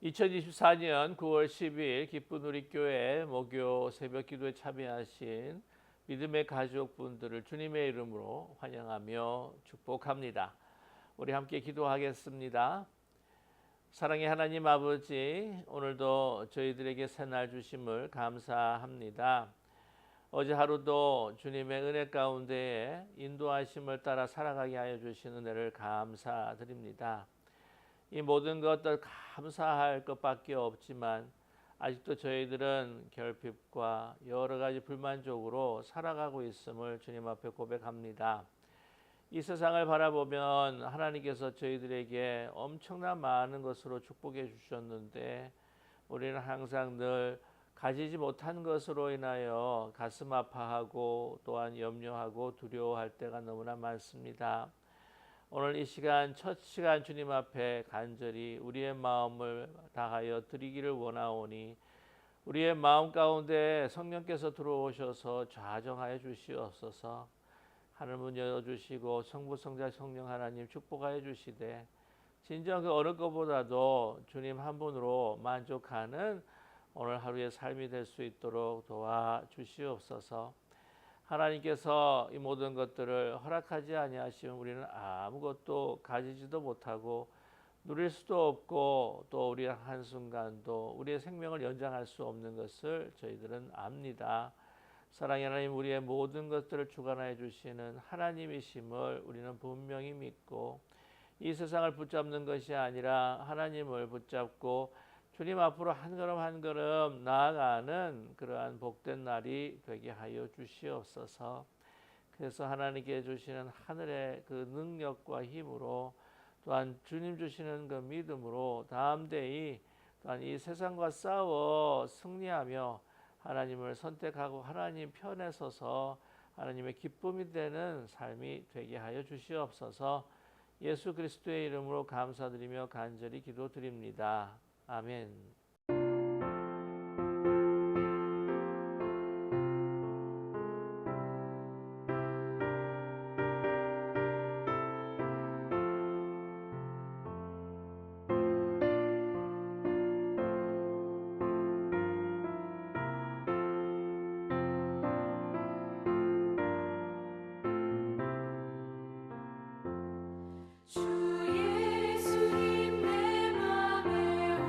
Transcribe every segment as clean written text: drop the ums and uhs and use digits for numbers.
2024년 9월 10일 기쁜 우리교회 목요 새벽 기도에 참여하신 믿음의 가족분들을 주님의 이름으로 환영하며 축복합니다. 우리 함께 기도하겠습니다. 사랑의 하나님 아버지, 오늘도 저희들에게 새날 주심을 감사합니다. 어제 하루도 주님의 은혜 가운데에 인도하심을 따라 살아가게 하여 주신 은혜를 감사드립니다. 이 모든 것들 감사할 것밖에 없지만 아직도 저희들은 결핍과 여러 가지 불만족으로 살아가고 있음을 주님 앞에 고백합니다. 이 세상을 바라보면 하나님께서 저희들에게 엄청난 많은 것으로 축복해 주셨는데 우리는 항상 늘 가지지 못한 것으로 인하여 가슴 아파하고 또한 염려하고 두려워할 때가 너무나 많습니다. 오늘 이 시간 첫 시간 주님 앞에 간절히 우리의 마음을 다하여 드리기를 원하오니 우리의 마음 가운데 성령께서 들어오셔서 좌정하여 주시옵소서. 하늘문 열어주시고 성부 성자 성령 하나님 축복하여 주시되 진정 그 어느 것보다도 주님 한 분으로 만족하는 오늘 하루의 삶이 될 수 있도록 도와주시옵소서. 하나님께서 이 모든 것들을 허락하지 아니하시면 우리는 아무것도 가지지도 못하고 누릴 수도 없고 또 우리의 한순간도 우리의 생명을 연장할 수 없는 것을 저희들은 압니다. 사랑의 하나님, 우리의 모든 것들을 주관하여 주시는 하나님이심을 우리는 분명히 믿고 이 세상을 붙잡는 것이 아니라 하나님을 붙잡고 주님 앞으로 한 걸음 한 걸음 나아가는 그러한 복된 날이 되게 하여 주시옵소서. 그래서 하나님께 주시는 하늘의 그 능력과 힘으로 또한 주님 주시는 그 믿음으로 담대히 또한 이 세상과 싸워 승리하며 하나님을 선택하고 하나님 편에 서서 하나님의 기쁨이 되는 삶이 되게 하여 주시옵소서. 예수 그리스도의 이름으로 감사드리며 간절히 기도드립니다. 아멘. 주 예수님 내 맘에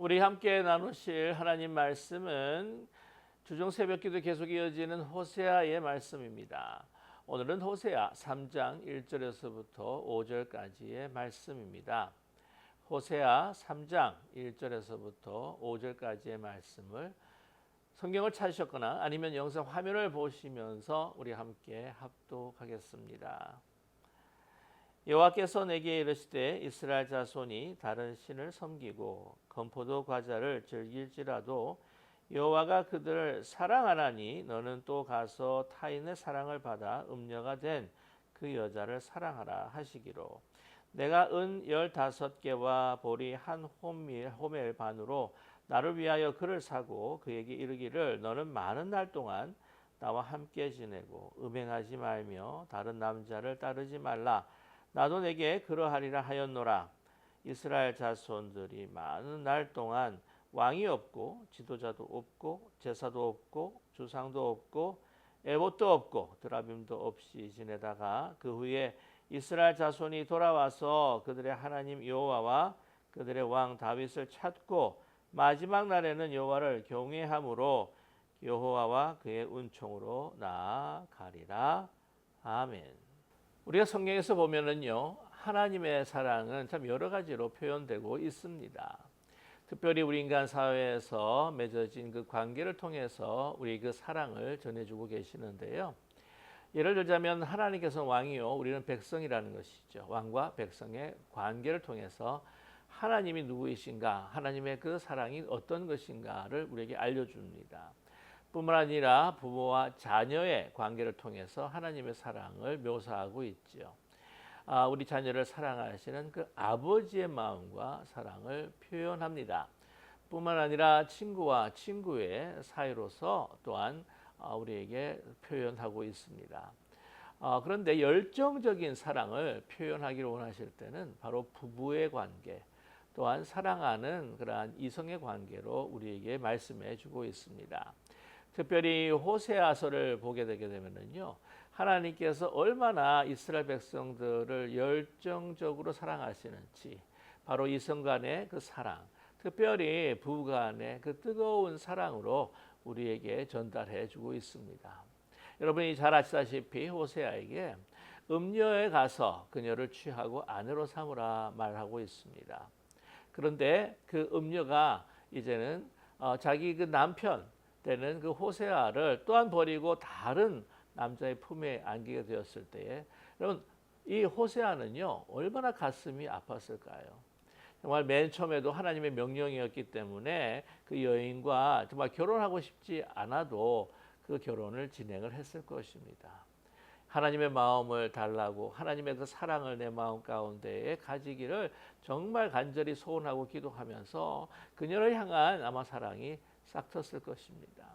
우리 함께 나누실 하나님 말씀은 주중 새벽기도 계속 이어지는 호세아의 말씀입니다. 오늘은 호세아 3장 1절에서부터 5절까지의 말씀입니다. 호세아 3장 1절에서부터 5절까지의 말씀을 성경을 찾으셨거나 아니면 영상 화면을 보시면서 우리 함께 합독하겠습니다. 여호와께서 내게 이르시되 이스라엘 자손이 다른 신을 섬기고 건포도 과자를 즐길지라도 여호와가 그들을 사랑하나니 너는 또 가서 타인의 사랑을 받아 음녀가 된 그 여자를 사랑하라 하시기로 내가 은 15개와 보리 한 호멜 반으로 나를 위하여 그를 사고 그에게 이르기를 너는 많은 날 동안 나와 함께 지내고 음행하지 말며 다른 남자를 따르지 말라 나도 내게 그러하리라 하였노라. 이스라엘 자손들이 많은 날 동안 왕이 없고 지도자도 없고 제사도 없고 주상도 없고 에봇도 없고 드라빔도 없이 지내다가 그 후에 이스라엘 자손이 돌아와서 그들의 하나님 여호와와 그들의 왕 다윗을 찾고 마지막 날에는 여호와를 경외함으로 여호와와 그의 은총으로 나아가리라. 아멘. 우리가 성경에서 보면은요, 하나님의 사랑은 참 여러 가지로 표현되고 있습니다. 특별히 우리 인간 사회에서 맺어진 그 관계를 통해서 우리 그 사랑을 전해주고 계시는데요. 예를 들자면 하나님께서는 왕이요, 우리는 백성이라는 것이죠. 왕과 백성의 관계를 통해서 하나님이 누구이신가, 하나님의 그 사랑이 어떤 것인가를 우리에게 알려줍니다. 뿐만 아니라 부모와 자녀의 관계를 통해서 하나님의 사랑을 묘사하고 있죠. 우리 자녀를 사랑하시는 그 아버지의 마음과 사랑을 표현합니다. 뿐만 아니라 친구와 친구의 사이로서 또한 우리에게 표현하고 있습니다. 그런데 열정적인 사랑을 표현하기를 원하실 때는 바로 부부의 관계, 또한 사랑하는 그러한 이성의 관계로 우리에게 말씀해 주고 있습니다. 특별히 호세아서를 보게 되게 되면요, 하나님께서 얼마나 이스라엘 백성들을 열정적으로 사랑하시는지, 바로 이성 간의 그 사랑, 특별히 부부 간의 그 뜨거운 사랑으로 우리에게 전달해 주고 있습니다. 여러분이 잘 아시다시피 호세아에게 음녀에 가서 그녀를 취하고 아내로 삼으라 말하고 있습니다. 그런데 그 음녀가 이제는 자기 그 남편 되는 그 호세아를 또한 버리고 다른 남자의 품에 안기게 되었을 때에, 여러분 이 호세아는요 얼마나 가슴이 아팠을까요? 정말 맨 처음에도 하나님의 명령이었기 때문에 그 여인과 정말 결혼하고 싶지 않아도 그 결혼을 진행을 했을 것입니다. 하나님의 마음을 달라고, 하나님의 그 사랑을 내 마음 가운데에 가지기를 정말 간절히 소원하고 기도하면서 그녀를 향한 아마 사랑이 싹 텄을 것입니다.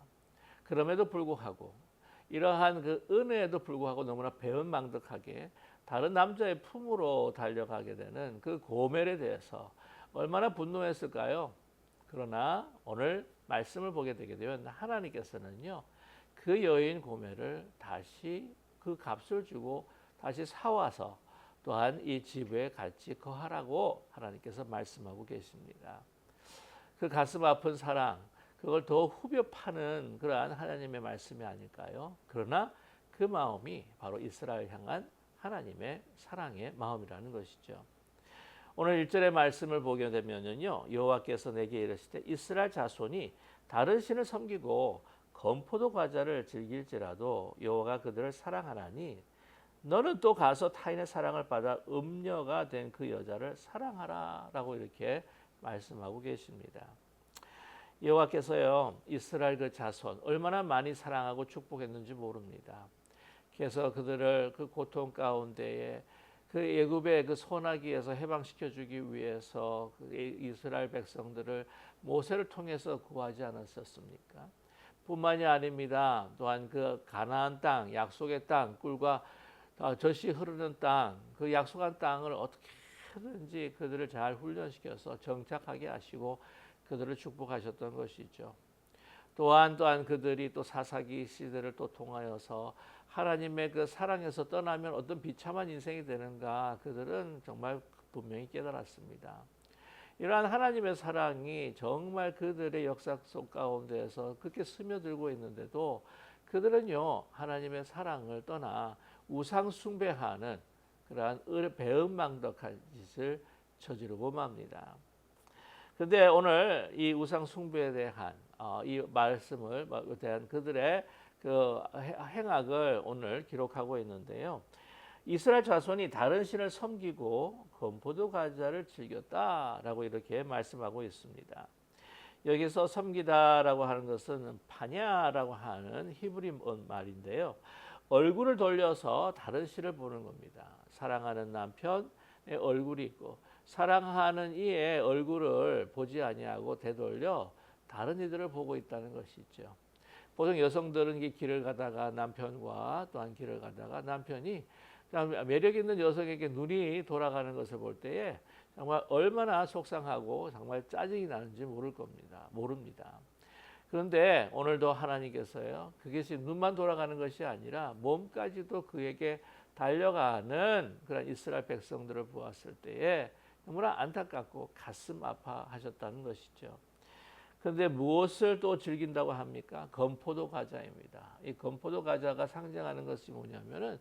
그럼에도 불구하고, 이러한 그 은혜에도 불구하고 너무나 배은망덕하게 다른 남자의 품으로 달려가게 되는 그 고멜에 대해서 얼마나 분노했을까요? 그러나 오늘 말씀을 보게 되게 되면 하나님께서는요, 그 여인 고멜을 다시 그 값을 주고 다시 사와서 또한 이 집에 같이 거하라고 하나님께서 말씀하고 계십니다. 그 가슴 아픈 사랑, 그걸 더 후벼 파는 그러한 하나님의 말씀이 아닐까요? 그러나 그 마음이 바로 이스라엘 향한 하나님의 사랑의 마음이라는 것이죠. 오늘 1절의 말씀을 보게 되면요, 여호와께서 내게 이르시되 이스라엘 자손이 다른 신을 섬기고 건포도 과자를 즐길지라도 여호와가 그들을 사랑하나니 너는 또 가서 타인의 사랑을 받아 음녀가 된 그 여자를 사랑하라라고 이렇게 말씀하고 계십니다. 여호와께서요 이스라엘 그 자손 얼마나 많이 사랑하고 축복했는지 모릅니다. 그래서 그들을 그 고통 가운데에 그 애굽의 그 소나기에서 해방시켜 주기 위해서 그 이스라엘 백성들을 모세를 통해서 구하지 않았었습니까? 뿐만이 아닙니다. 또한 그 가나안 땅, 약속의 땅, 꿀과 젖이 흐르는 땅, 그 약속한 땅을 어떻게든지 그들을 잘 훈련시켜서 정착하게 하시고 그들을 축복하셨던 것이죠. 또한 그들이 또 사사기 시대를 또 통하여서 하나님의 그 사랑에서 떠나면 어떤 비참한 인생이 되는가 그들은 정말 분명히 깨달았습니다. 이러한 하나님의 사랑이 정말 그들의 역사 속 가운데에서 그렇게 스며들고 있는데도 그들은요 하나님의 사랑을 떠나 우상 숭배하는 그러한 배은망덕한 짓을 저지르고 맙니다. 그런데 오늘 이 우상 숭배에 대한 이 말씀을 대한 그들의 그 행악을 오늘 기록하고 있는데요. 이스라엘 자손이 다른 신을 섬기고 건포도 과자를 즐겼다라고 이렇게 말씀하고 있습니다. 여기서 섬기다라고 하는 것은 파냐라고 하는 히브리 말인데요. 얼굴을 돌려서 다른 신을 보는 겁니다. 사랑하는 남편의 얼굴이 있고 사랑하는 이의 얼굴을 보지 아니하고 되돌려 다른 이들을 보고 있다는 것이죠. 보통 여성들은 길을 가다가 남편과 또한 길을 가다가 남편이 매력 있는 여성에게 눈이 돌아가는 것을 볼 때에 정말 얼마나 속상하고 정말 짜증이 나는지 모릅니다. 그런데 오늘도 하나님께서요, 그것이 눈만 돌아가는 것이 아니라 몸까지도 그에게 달려가는 그런 이스라엘 백성들을 보았을 때에 너무나 안타깝고 가슴 아파하셨다는 것이죠. 그런데 무엇을 또 즐긴다고 합니까? 건포도 과자입니다. 이 건포도 과자가 상징하는 것이 뭐냐면은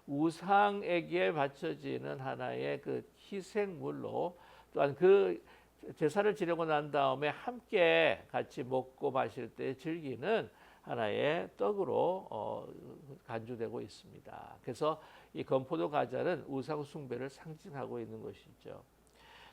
우상에게 바쳐지는 하나의 그 희생물로 또한 그 제사를 지내고 난 다음에 함께 같이 먹고 마실 때 즐기는 하나의 떡으로 간주되고 있습니다. 그래서 이 건포도 과자는 우상 숭배를 상징하고 있는 것이죠.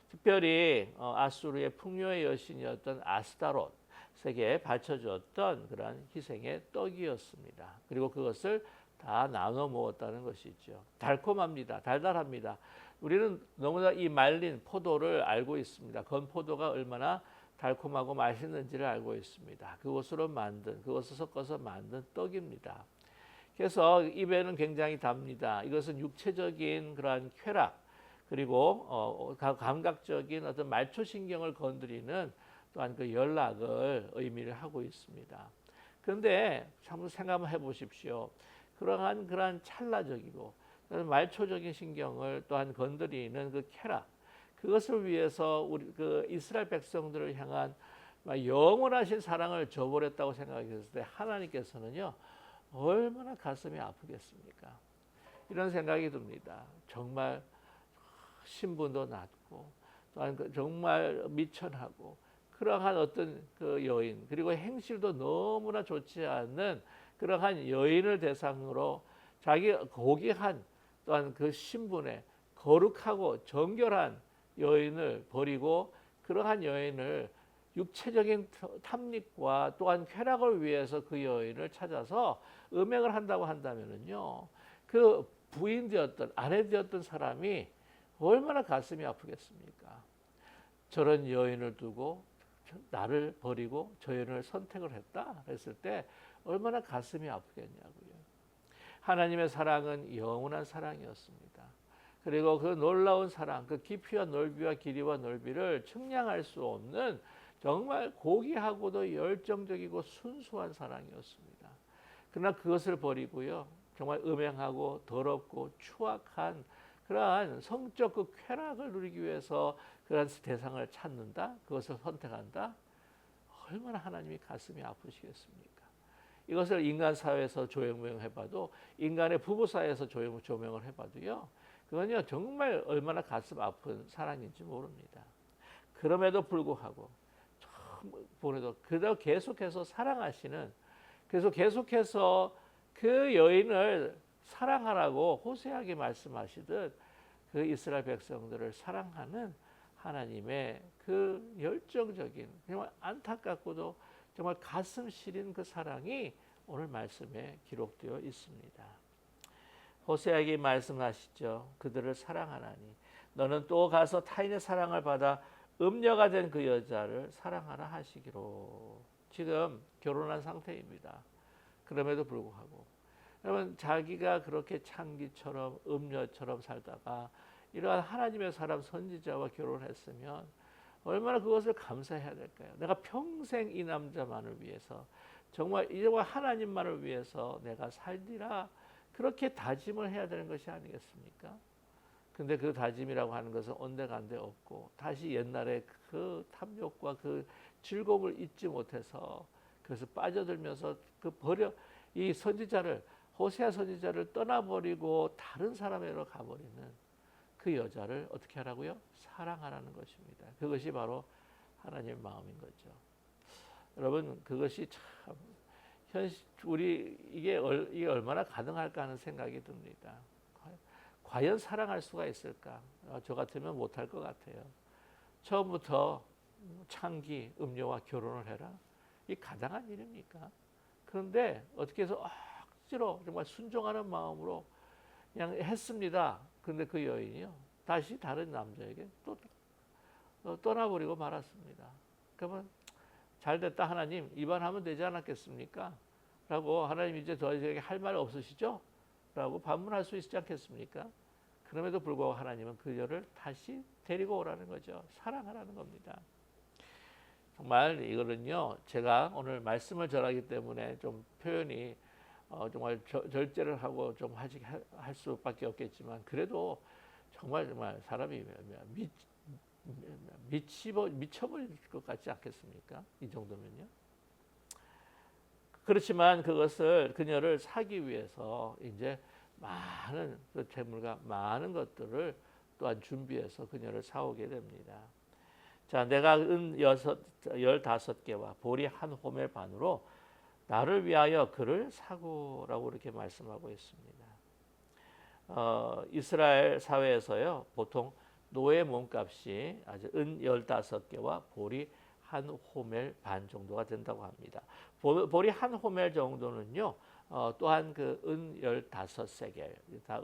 특별히 아수르의 풍요의 여신이었던 아스타롯에게 바쳐주었던 그러한 희생의 떡이었습니다. 그리고 그것을 다 나눠 먹었다는 것이죠. 달콤합니다. 달달합니다. 우리는 너무나 이 말린 포도를 알고 있습니다. 건포도가 얼마나 달콤하고 맛있는지를 알고 있습니다. 그것을 섞어서 만든 떡입니다. 그래서 입에는 굉장히 답니다. 이것은 육체적인 그러한 쾌락, 그리고 감각적인 어떤 말초신경을 건드리는 또한 그 연락을 의미를 하고 있습니다. 그런데 한번 생각해 보십시오. 그러한 찰나적이고 말초적인 신경을 또한 건드리는 그 쾌락, 그것을 위해서 우리 그 이스라엘 백성들을 향한 영원하신 사랑을 저버렸다고 생각했을 때 하나님께서는요 얼마나 가슴이 아프겠습니까? 이런 생각이 듭니다. 정말 신분도 낮고 또한 정말 미천하고 그러한 어떤 그 여인, 그리고 행실도 너무나 좋지 않는 그러한 여인을 대상으로 자기 고귀한 또한 그 신분에 거룩하고 정결한 여인을 버리고 그러한 여인을 육체적인 탐닉과 또한 쾌락을 위해서 그 여인을 찾아서 음행을 한다고 한다면은요, 그 부인되었던 아내 되었던 사람이 얼마나 가슴이 아프겠습니까? 저런 여인을 두고 나를 버리고 저 여인을 선택을 했다 했을 때 얼마나 가슴이 아프겠냐고요. 하나님의 사랑은 영원한 사랑이었습니다. 그리고 그 놀라운 사랑, 그 깊이와 넓이와 길이와 넓이를 측량할 수 없는 정말 고귀하고도 열정적이고 순수한 사랑이었습니다. 그러나 그것을 버리고요, 정말 음행하고 더럽고 추악한 그러한 성적 그 쾌락을 누리기 위해서 그러한 대상을 찾는다, 그것을 선택한다. 얼마나 하나님이 가슴이 아프시겠습니까? 이것을 인간 사회에서 조명해봐도, 인간의 부부 사이에서 조명을 해봐도요, 그건요 정말 얼마나 가슴 아픈 사랑인지 모릅니다. 그럼에도 불구하고 그대로 계속해서 사랑하시는, 그래서 계속해서 그 여인을 사랑하라고 호세아에게 말씀하시듯 그 이스라엘 백성들을 사랑하는 하나님의 그 열정적인, 정말 안타깝고도 정말 가슴 시린 그 사랑이 오늘 말씀에 기록되어 있습니다. 호세아에게 말씀하시죠. 그들을 사랑하나니 너는 또 가서 타인의 사랑을 받아 음녀가 된 그 여자를 사랑하라 하시기로. 지금 결혼한 상태입니다. 그럼에도 불구하고 여러분, 자기가 그렇게 창기처럼 음녀처럼 살다가 이러한 하나님의 사람 선지자와 결혼했으면 얼마나 그것을 감사해야 될까요? 내가 평생 이 남자만을 위해서, 정말 이제와 하나님만을 위해서 내가 살리라, 그렇게 다짐을 해야 되는 것이 아니겠습니까? 근데 그 다짐이라고 하는 것은 온데간데 없고 다시 옛날에 그 탐욕과 그 즐거움을 잊지 못해서 그것을 빠져들면서 이 선지자를, 호세아 선지자를 떠나버리고 다른 사람에게로 가버리는 그 여자를 어떻게 하라고요? 사랑하라는 것입니다. 그것이 바로 하나님의 마음인 거죠. 여러분, 그것이 참 이게 얼마나 가능할까 하는 생각이 듭니다. 과연 사랑할 수가 있을까? 저 같으면 못할 것 같아요. 처음부터 창기, 음료와 결혼을 해라? 이 가당한 일입니까? 그런데 어떻게 해서 억지로 정말 순종하는 마음으로 그냥 했습니다. 그런데 그 여인이요, 다시 다른 남자에게 또 떠나버리고 말았습니다. 그러면 잘됐다 하나님, 이반하면 되지 않았겠습니까? 라고, 하나님 이제 저에게 할 말 없으시죠? 라고 반문할 수 있지 않겠습니까? 그럼에도 불구하고 하나님은 그녀를 다시 데리고 오라는 거죠. 사랑하라는 겁니다. 정말 이거는요, 제가 오늘 말씀을 전하기 때문에 좀 표현이 정말 절제를 하고 좀 할 수밖에 없겠지만, 그래도 정말 사람이 미쳐버릴 것 같지 않겠습니까? 이 정도면요. 그렇지만 그녀를 사기 위해서 이제 많은 그 재물과 많은 것들을 또한 준비해서 그녀를 사오게 됩니다. 자, 내가 은 15개와 보리 한 호멜 반으로 나를 위하여 그를 사고라고 이렇게 말씀하고 있습니다. 이스라엘 사회에서요, 보통 노예 몸값이 아주 은 15개와 보리 한 호멜 반 정도가 된다고 합니다. 보리 한 호멜 정도는요, 또한 그 은 15세겔,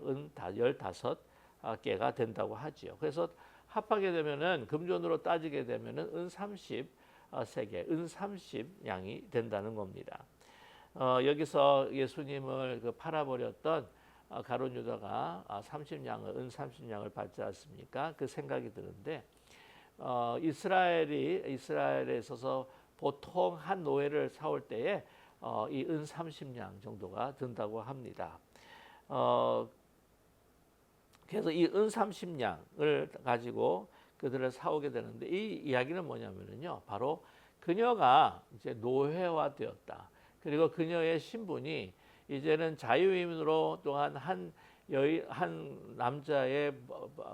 은 15개가 된다고 하지요. 그래서 합하게 되면은 금전으로 따지게 되면은 은 30세겔, 은 30냥이 된다는 겁니다. 여기서 예수님을 그 팔아버렸던 가룟 유다가 30냥을 은 30냥을 받지 않습니까? 그 생각이 드는데 이스라엘에 있어서 보통 한 노예를 사올 때에 이 은 30냥 정도가 든다고 합니다. 그래서 이 은 30냥을 가지고 그들을 사오게 되는데 이 이야기는 뭐냐면요, 바로 그녀가 이제 노예화되었다. 그리고 그녀의 신분이 이제는 자유인으로 또한 한 남자의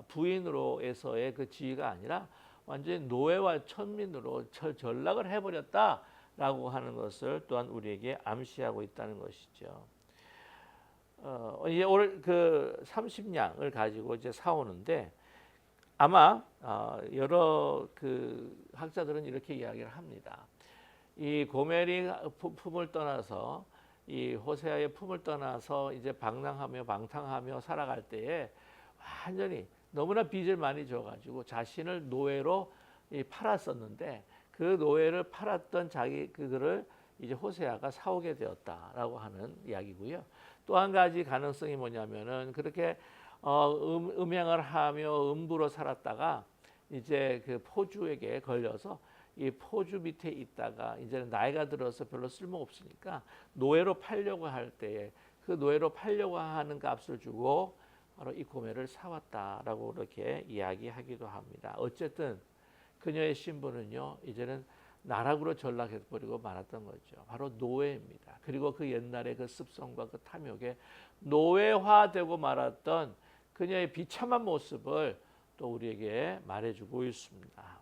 부인으로에서의 그 지위가 아니라 완전히 노예와 천민으로 전락을 해버렸다라고 하는 것을 또한 우리에게 암시하고 있다는 것이죠. 이제 오늘 그 30냥을 가지고 이제 사오는데 아마 여러 그 학자들은 이렇게 이야기를 합니다. 이 고멜이 품을 떠나서 이 호세아의 품을 떠나서 이제 방탕하며 살아갈 때에 완전히 너무나 빚을 많이 져가지고 자신을 노예로 팔았었는데 그 노예를 팔았던 그들을 이제 호세아가 사오게 되었다라고 하는 이야기고요. 또 한 가지 가능성이 뭐냐면은 그렇게 음행을 하며 음부로 살았다가 이제 그 포주에게 걸려서 이 포주 밑에 있다가 이제는 나이가 들어서 별로 쓸모 없으니까 노예로 팔려고 할 때에 그 노예로 팔려고 하는 값을 주고 바로 이 고멜을 사왔다라고 이렇게 이야기하기도 합니다. 어쨌든 그녀의 신분은요, 이제는 나락으로 전락해버리고 말았던 거죠. 바로 노예입니다. 그리고 그 옛날의 그 습성과 그 탐욕에 노예화되고 말았던 그녀의 비참한 모습을 또 우리에게 말해주고 있습니다.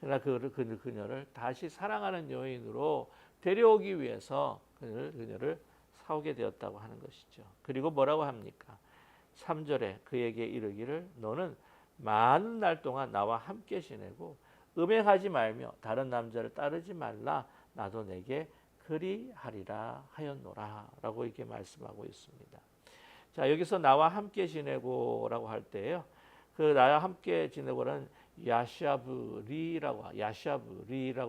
그러나 그녀를 다시 사랑하는 여인으로 데려오기 위해서 그녀를 사오게 되었다고 하는 것이죠. 그리고 뭐라고 합니까? 3절에 그에게 이르기를 너는 많은 날 동안 나와 함께 지내고 음행하지 말며 다른 남자를 따르지 말라 나도 내게 그리하리라 하였노라 라고 이렇게 말씀하고 있습니다. 자, 여기서 나와 함께 지내고라고 할 때요, 그 나와 함께 지내고는 야샤브리라고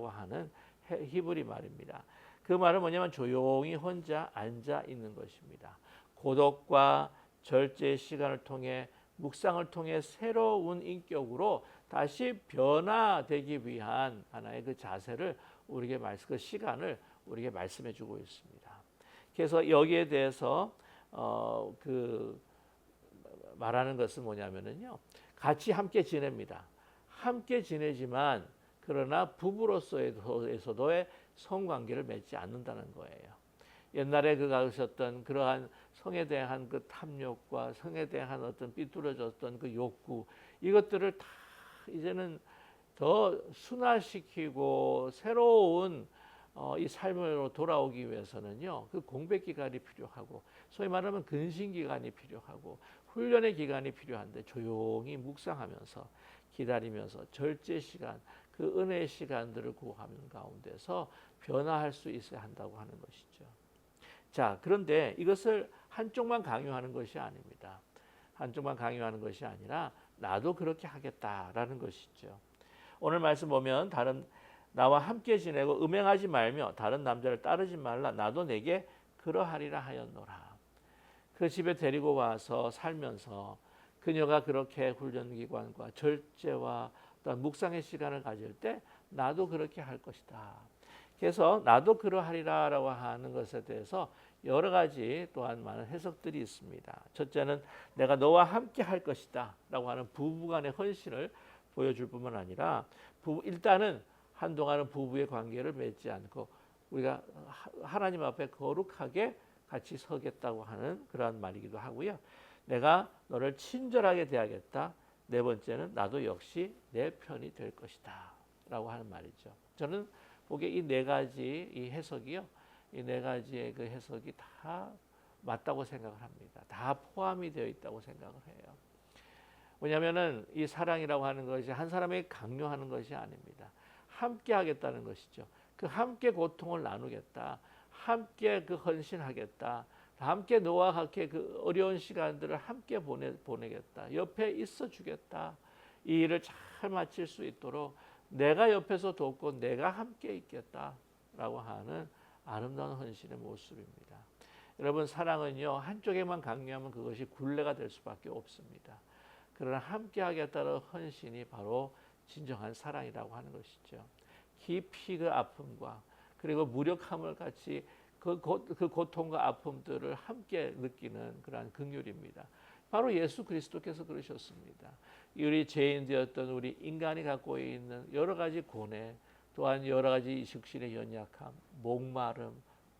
하는 히브리 말입니다. 그 말은 뭐냐면 조용히 혼자 앉아 있는 것입니다. 고독과 절제의 시간을 통해 묵상을 통해 새로운 인격으로 다시 변화되기 위한 하나의 그 자세를 우리에게 그 시간을 우리에게 말씀해 주고 있습니다. 그래서 여기에 대해서 그 말하는 것은 뭐냐면은요, 같이 함께 지냅니다. 함께 지내지만 그러나 부부로서에서도의 성관계를 맺지 않는다는 거예요. 옛날에 그가 하셨던 그러한 성에 대한 그 탐욕과 성에 대한 어떤 삐뚤어졌던 그 욕구, 이것들을 다 이제는 더 순화시키고 새로운 이 삶으로 돌아오기 위해서는요, 그 공백 기간이 필요하고 소위 말하면 근신 기간이 필요하고 훈련의 기간이 필요한데 조용히 묵상하면서 기다리면서 절제 시간, 그 은혜의 시간들을 구하는 가운데서 변화할 수 있어야 한다고 하는 것이죠. 자, 그런데 이것을 한쪽만 강요하는 것이 아닙니다. 한쪽만 강요하는 것이 아니라 나도 그렇게 하겠다라는 것이죠. 오늘 말씀 보면 나와 함께 지내고 음행하지 말며 다른 남자를 따르지 말라 나도 내게 그러하리라 하였노라. 그 집에 데리고 와서 살면서 그녀가 그렇게 훈련기관과 절제와 어떤 묵상의 시간을 가질 때 나도 그렇게 할 것이다. 그래서 나도 그러하리라라고 하는 것에 대해서 여러 가지 또한 많은 해석들이 있습니다. 첫째는 내가 너와 함께 할 것이다 라고 하는 부부간의 헌신을 보여줄 뿐만 아니라 일단은 한동안은 부부의 관계를 맺지 않고 우리가 하나님 앞에 거룩하게 같이 서겠다고 하는 그러한 말이기도 하고요. 내가 너를 친절하게 대하겠다. 네 번째는 나도 역시 내 편이 될 것이다 라고 하는 말이죠. 저는 보기에 이 네 가지 이 해석이요, 이 네 가지의 그 해석이 다 맞다고 생각을 합니다. 다 포함이 되어 있다고 생각을 해요. 왜냐하면은 이 사랑이라고 하는 것이 한 사람에게 강요하는 것이 아닙니다. 함께 하겠다는 것이죠. 그 함께 고통을 나누겠다, 함께 그 헌신하겠다. 함께 너와 함께 그 어려운 시간들을 함께 보내겠다. 옆에 있어 주겠다. 이 일을 잘 마칠 수 있도록 내가 옆에서 돕고 내가 함께 있겠다라고 하는 아름다운 헌신의 모습입니다. 여러분, 사랑은요, 한쪽에만 강요하면 그것이 굴레가 될 수밖에 없습니다. 그러나 함께 하겠다는 헌신이 바로 진정한 사랑이라고 하는 것이죠. 깊이 그 아픔과 그리고 무력함을 같이 그 고통과 아픔들을 함께 느끼는 그러한 긍휼입니다. 바로 예수 그리스도께서 그러셨습니다. 우리 죄인 되었던 우리 인간이 갖고 있는 여러 가지 고뇌, 또한 여러 가지 육신의 연약함, 목마름,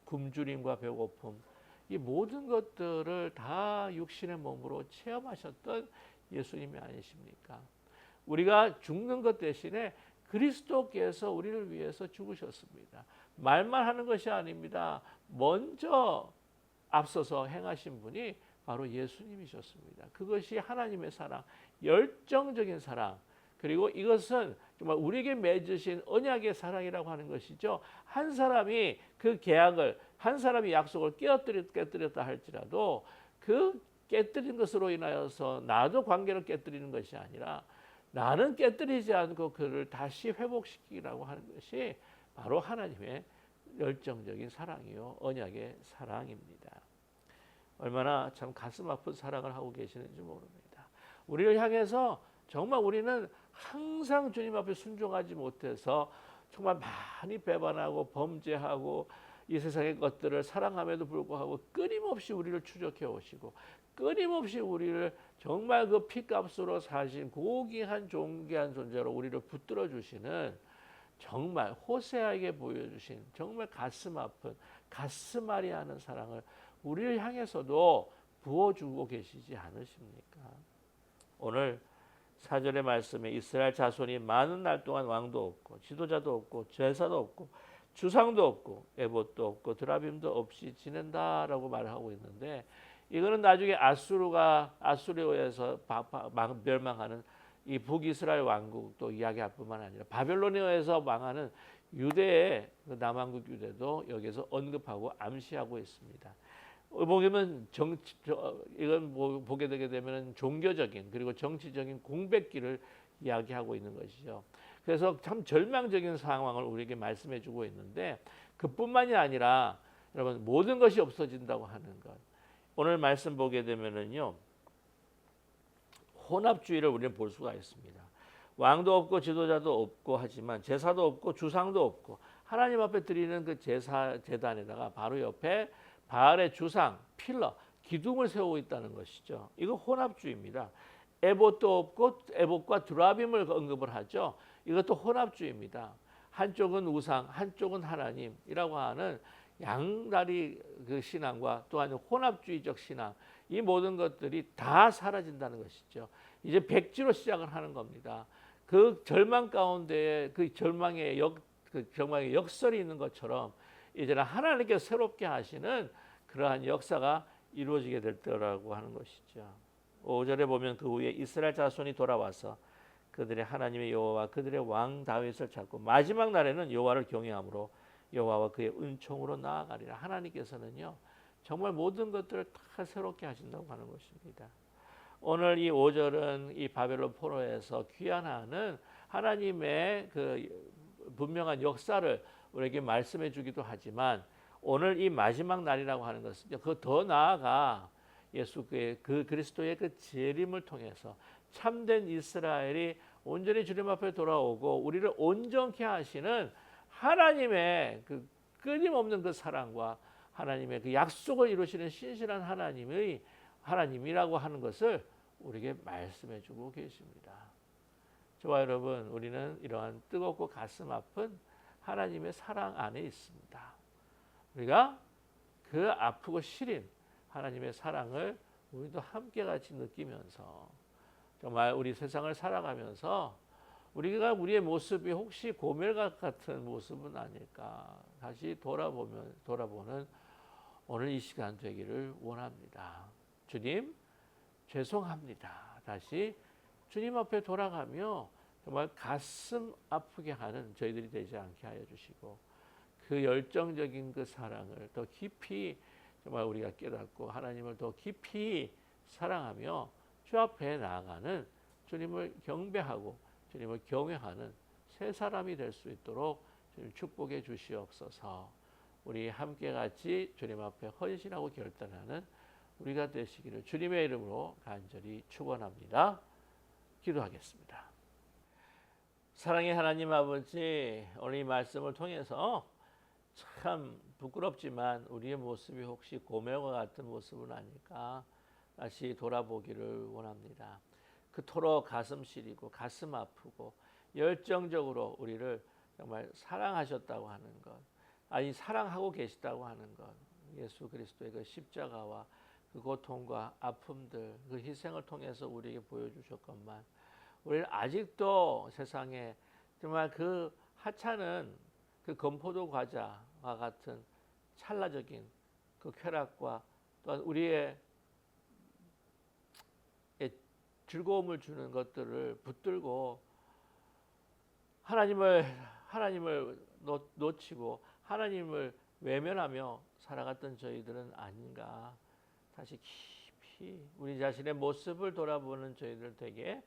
굶주림과 배고픔, 이 모든 것들을 다 육신의 몸으로 체험하셨던 예수님이 아니십니까? 우리가 죽는 것 대신에 그리스도께서 우리를 위해서 죽으셨습니다. 말만 하는 것이 아닙니다. 먼저 앞서서 행하신 분이 바로 예수님이셨습니다. 그것이 하나님의 사랑, 열정적인 사랑, 그리고 이것은 정말 우리에게 맺으신 언약의 사랑이라고 하는 것이죠. 한 사람이 그 계약을, 한 사람이 약속을 깨뜨렸다 할지라도 그 깨뜨린 것으로 인하여서 나도 관계를 깨뜨리는 것이 아니라 나는 깨뜨리지 않고 그를 다시 회복시키라고 하는 것이 바로 하나님의 열정적인 사랑이요, 언약의 사랑입니다. 얼마나 참 가슴 아픈 사랑을 하고 계시는지 모릅니다. 우리를 향해서 정말 우리는 항상 주님 앞에 순종하지 못해서 정말 많이 배반하고 범죄하고 이 세상의 것들을 사랑함에도 불구하고 끊임없이 우리를 추적해 오시고 끊임없이 우리를 정말 그 피값으로 사신 고귀한 존귀한 존재로 우리를 붙들어 주시는, 정말 호세아에게 보여주신 정말 가슴 아픈 가슴 아리하는 사랑을 우리를 향해서도 부어주고 계시지 않으십니까? 오늘 4절의 말씀에 이스라엘 자손이 많은 날 동안 왕도 없고 지도자도 없고 제사도 없고 주상도 없고 에봇도 없고 드라빔도 없이 지낸다라고 말하고 있는데, 이거는 나중에 아수르에서 멸망하는 이 북이스라엘 왕국도 이야기할 뿐만 아니라 바벨론에 의해서 망하는 유대의 남왕국 유대도 여기서 언급하고 암시하고 있습니다. 보면 이건 보게 되게 되면 종교적인 그리고 정치적인 공백기를 이야기하고 있는 것이죠. 그래서 참 절망적인 상황을 우리에게 말씀해주고 있는데, 그뿐만이 아니라 여러분 모든 것이 없어진다고 하는 것. 오늘 말씀 보게 되면은요, 혼합주의를 우리는 볼 수가 있습니다. 왕도 없고 지도자도 없고 하지만 제사도 없고 주상도 없고 하나님 앞에 드리는 그 제단에다가 바로 옆에 바알의 주상, 필러, 기둥을 세우고 있다는 것이죠. 이거 혼합주의입니다. 에봇도 없고 에봇과 드라빔을 언급을 하죠. 이것도 혼합주의입니다. 한쪽은 우상, 한쪽은 하나님이라고 하는 양다리 그 신앙과 또한 혼합주의적 신앙, 이 모든 것들이 다 사라진다는 것이죠. 이제 백지로 시작을 하는 겁니다. 그 절망 가운데 그 절망의 역설이 있는 것처럼 이제는 하나님께서 새롭게 하시는 그러한 역사가 이루어지게 될 때라고 하는 것이죠. 5절에 보면 그 후에 이스라엘 자손이 돌아와서 그들의 하나님의 여호와와 그들의 왕 다윗을 찾고 마지막 날에는 여호와를 경외함으로 여호와와 그의 은총으로 나아가리라. 하나님께서는요, 정말 모든 것들을 다 새롭게 하신다고 하는 것입니다. 오늘 이 5절은 이 바벨론 포로에서 귀환하는 하나님의 그 분명한 역사를 우리에게 말씀해 주기도 하지만, 오늘 이 마지막 날이라고 하는 것은 그 더 나아가 예수의 그 그리스도의 그 재림을 통해서 참된 이스라엘이 온전히 주님 앞에 돌아오고 우리를 온전케 하시는 하나님의 그 끊임없는 그 사랑과 하나님의 그 약속을 이루시는 신실한 하나님이라고 하는 것을 우리에게 말씀해 주고 계십니다. 저와 여러분, 우리는 이러한 뜨겁고 가슴 아픈 하나님의 사랑 안에 있습니다. 우리가 그 아프고 시린 하나님의 사랑을 우리도 함께 같이 느끼면서 정말 우리 세상을 살아가면서 우리가 우리의 모습이 혹시 고멜갓 같은 모습은 아닐까 다시 돌아보는 오늘 이 시간 되기를 원합니다. 주님, 죄송합니다. 다시 주님 앞에 돌아가며 정말 가슴 아프게 하는 저희들이 되지 않게 하여 주시고, 그 열정적인 그 사랑을 더 깊이 정말 우리가 깨닫고 하나님을 더 깊이 사랑하며 주 앞에 나아가는, 주님을 경배하고 주님을 경외하는 새 사람이 될 수 있도록 주님 축복해 주시옵소서. 우리 함께 같이 주님 앞에 헌신하고 결단하는 우리가 되시기를 주님의 이름으로 간절히 축원합니다. 기도하겠습니다. 사랑의 하나님 아버지, 오늘 이 말씀을 통해서 참 부끄럽지만 우리의 모습이 혹시 고멜과 같은 모습은 아닐까 다시 돌아보기를 원합니다. 그토록 가슴 시리고 가슴 아프고 열정적으로 우리를 정말 사랑하셨다고 하는 것, 아니 사랑하고 계시다고 하는 것, 예수 그리스도의 그 십자가와 그 고통과 아픔들, 그 희생을 통해서 우리에게 보여주셨건만 우리는 아직도 세상에 정말 그 하찮은 그 건포도 과자와 같은 찰나적인 그 쾌락과 또한 우리의 즐거움을 주는 것들을 붙들고 하나님을 놓치고 하나님을 외면하며 살아갔던 저희들은 아닌가. 다시 깊이 우리 자신의 모습을 돌아보는 저희들 되게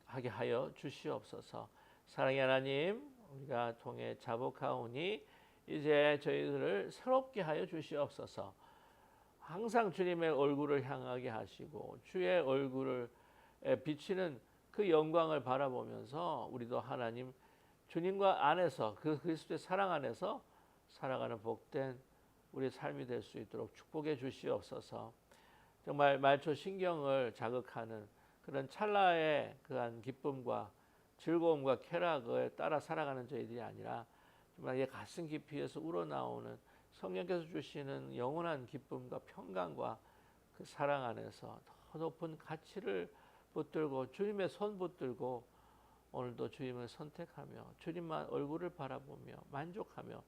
하게 하여 주시옵소서. 사랑의 하나님, 우리가 통해 자복하오니 이제 저희들을 새롭게 하여 주시옵소서. 항상 주님의 얼굴을 향하게 하시고 주의 얼굴을 비치는 그 영광을 바라보면서 우리도 하나님 주님과 안에서 그 그리스도의 사랑 안에서 살아가는 복된 우리의 삶이 될 수 있도록 축복해 주시옵소서. 정말 말초 신경을 자극하는 그런 찰나의 그한 기쁨과 즐거움과 쾌락을 따라 살아가는 저희들이 아니라 정말 이 가슴 깊이에서 우러나오는 성령께서 주시는 영원한 기쁨과 평강과 그 사랑 안에서 더 높은 가치를 붙들고 주님의 손 붙들고 오늘도 주님을 선택하며 주님만 얼굴을 바라보며 만족하며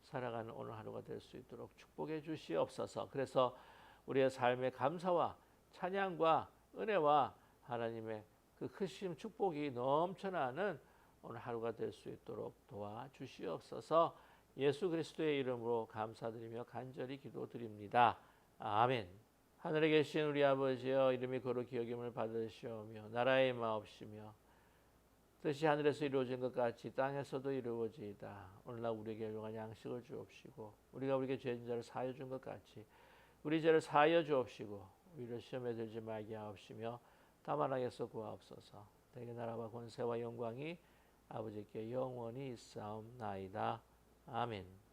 살아가는 오늘 하루가 될 수 있도록 축복해 주시옵소서. 그래서 우리의 삶의 감사와 찬양과 은혜와 하나님의 그 크신 축복이 넘쳐나는 오늘 하루가 될 수 있도록 도와주시옵소서. 예수 그리스도의 이름으로 감사드리며 간절히 기도드립니다. 아멘. 하늘에 계신 우리 아버지여, 이름이 거룩히 여김을 받으시오며 나라의 마옵시며 뜻이 하늘에서 이루어진 것 같이 땅에서도 이루어지이다. 오늘날 우리에게 일용할 양식을 주옵시고 우리가 우리에게 죄진 자를 사하여 준 것 같이 우리 죄를 사하여 주옵시고 우리를 시험에 들지 말게 하옵시며 다만 악에서 구하옵소서. 대개 나라와 권세와 영광이 아버지께 영원히 있사옵나이다. 아멘.